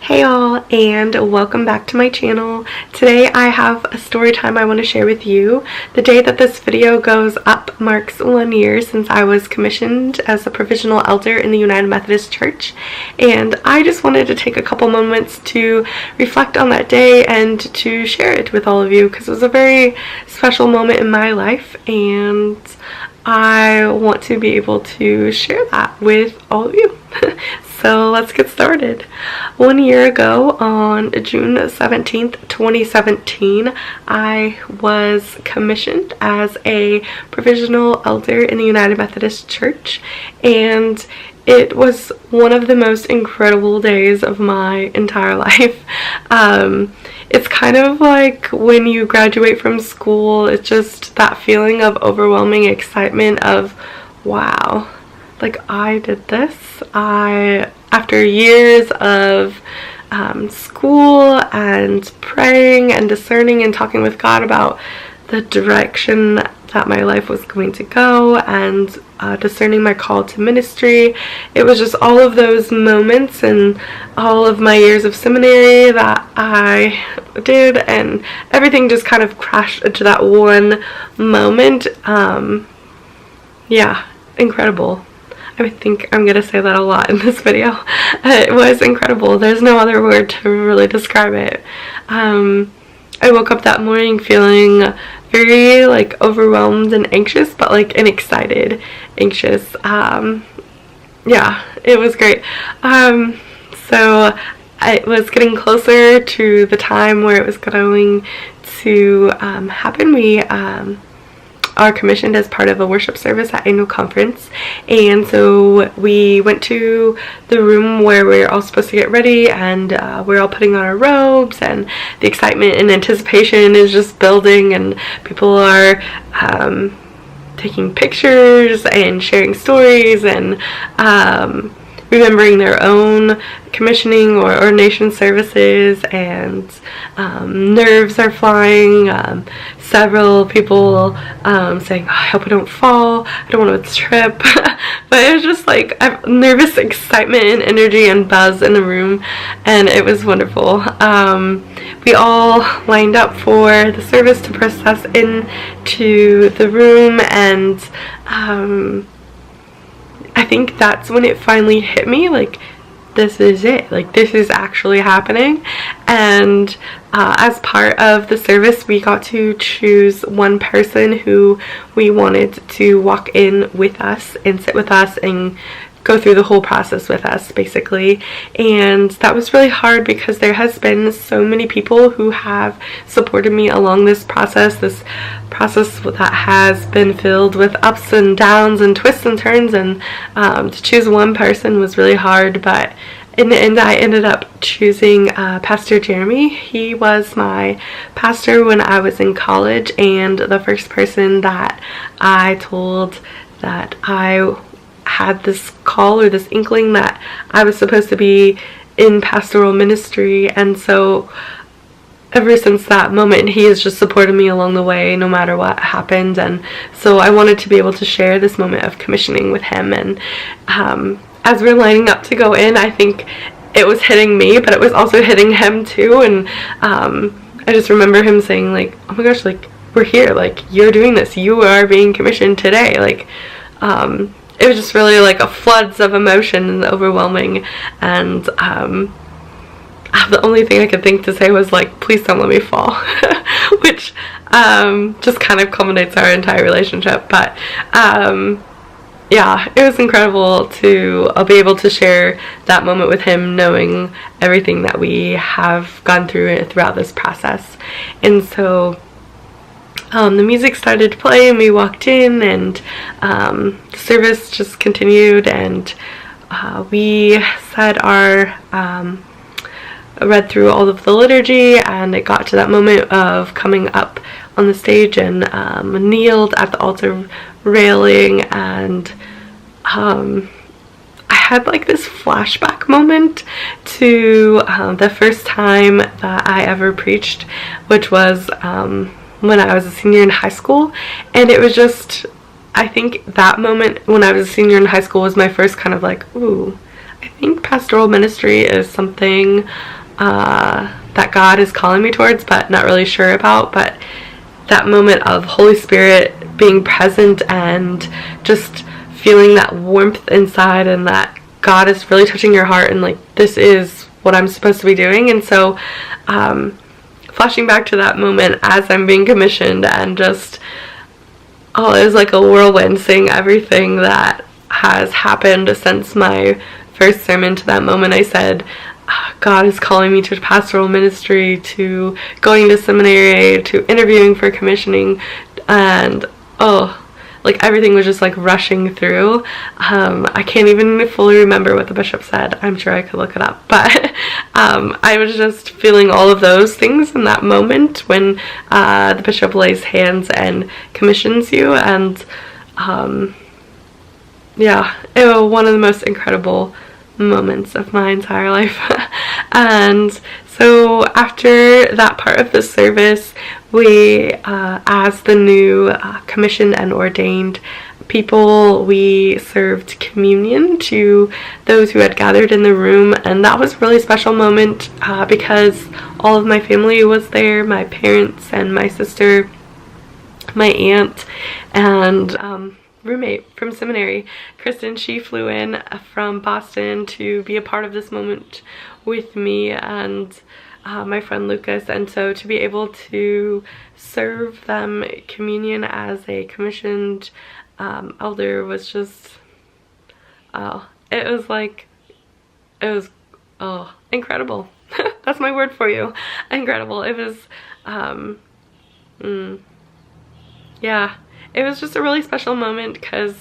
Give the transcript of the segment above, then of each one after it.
Hey all, and welcome back to my channel. Today I have a story time I want to share with you. The day that this video goes up marks 1 year since I was commissioned as a provisional elder in the United Methodist Church, and I just wanted to take a couple moments to reflect on that day and to share it with all of you because it was a very special moment in my life, and I want to be able to share that with all of you. So let's get started. 1 year ago, on June 17th, 2017, I was commissioned as a provisional elder in the United Methodist Church, and it was one of the most incredible days of my entire life. It's kind of like when you graduate from school, it's just that feeling of overwhelming excitement of, wow, like I did this. After years of school and praying and discerning and talking with God about the direction that my life was going to go and discerning my call to ministry, it was just all of those moments and all of my years of seminary that I did, and everything just kind of crashed into that one moment. Yeah, incredible. I think I'm gonna say that a lot in this video. It was incredible. There's no other word to really describe it. I woke up that morning feeling very overwhelmed and anxious, but and excited, anxious. Yeah, it was great. So it was getting closer to the time where it was going to happen. We are commissioned as part of a worship service at annual conference, and so we went to the room where we're all supposed to get ready, and we're all putting on our robes, and the excitement and anticipation is just building, and people are taking pictures and sharing stories and remembering their own commissioning or ordination services, and nerves are flying. Several people saying, oh, I hope I don't fall, I don't want to trip. But it was just nervous excitement and energy and buzz in the room, and it was wonderful. We all lined up for the service to process into the room, and I think that's when it finally hit me, this is it, this is actually happening. And as part of the service, we got to choose one person who we wanted to walk in with us and sit with us and go through the whole process with us, basically. And that was really hard because there has been so many people who have supported me along this process that has been filled with ups and downs and twists and turns, and to choose one person was really hard. But in the end, I ended up choosing Pastor Jeremy. He was my pastor when I was in college, and the first person that I told that I had this call or this inkling that I was supposed to be in pastoral ministry. And so ever since that moment, he has just supported me along the way no matter what happened. And so I wanted to be able to share this moment of commissioning with him. And as we're lining up to go in, I think it was hitting me, but it was also hitting him too. And I just remember him saying oh my gosh, we're here, you're doing this, you are being commissioned today. It was just really a floods of emotion and overwhelming, and the only thing I could think to say was please don't let me fall, which just kind of culminates our entire relationship. But yeah, it was incredible to be able to share that moment with him, knowing everything that we have gone through throughout this process. And so the music started to play, and we walked in, and the service just continued, and we said read through all of the liturgy, and it got to that moment of coming up on the stage, and kneeled at the altar railing, and I had this flashback moment to the first time that I ever preached, which was when I was a senior in high school. And it was just, I think that moment when I was a senior in high school was my first kind of ooh, I think pastoral ministry is something that God is calling me towards, but not really sure about. But that moment of Holy Spirit being present and just feeling that warmth inside, and that God is really touching your heart, and like, this is what I'm supposed to be doing. And so flashing back to that moment as I'm being commissioned, and just, oh, it was like a whirlwind, seeing everything that has happened since my first sermon to that moment. I said, God is calling me to pastoral ministry, to going to seminary, to interviewing for commissioning, and oh, like everything was just like rushing through. I can't even fully remember what the bishop said. I'm sure I could look it up, but I was just feeling all of those things in that moment when the bishop lays hands and commissions you. And yeah, it was one of the most incredible moments of my entire life. And so after that part of the service, we, as the new commissioned and ordained people, we served communion to those who had gathered in the room. And that was a really special moment because all of my family was there, my parents and my sister, my aunt, and roommate from seminary, Kristen. She flew in from Boston to be a part of this moment with me and my friend Lucas. And so to be able to serve them communion as a commissioned elder was just, it was incredible. That's my word for you. Incredible. It was yeah, it was just a really special moment because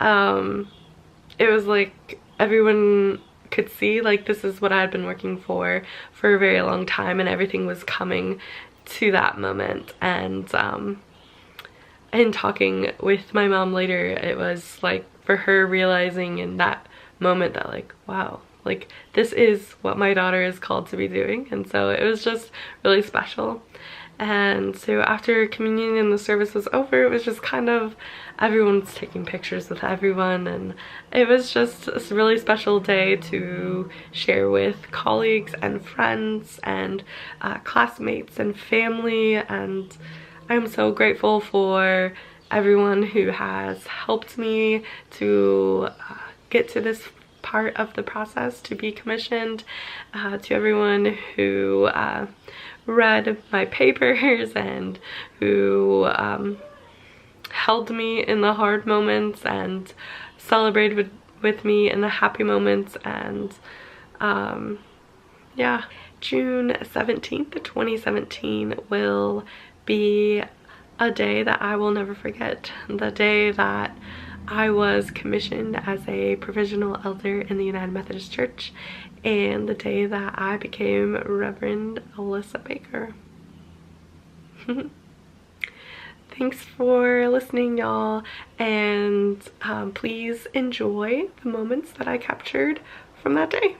it was like everyone could see, like, this is what I had been working for a very long time, and everything was coming to that moment. And in talking with my mom later, it was like for her realizing in that moment that, like, wow, like, this is what my daughter is called to be doing. And so it was just really special. And so after communion and the service was over, it was just kind of, everyone's taking pictures with everyone, and it was just a really special day to share with colleagues and friends and classmates and family. And I'm so grateful for everyone who has helped me to get to this part of the process to be commissioned, to everyone who read my papers and who held me in the hard moments and celebrated with me in the happy moments. And yeah, June 17th, 2017 will be a day that I will never forget. The day that I was commissioned as a provisional elder in the United Methodist Church, and the day that I became Reverend Alyssa Baker. Thanks for listening, y'all, and please enjoy the moments that I captured from that day.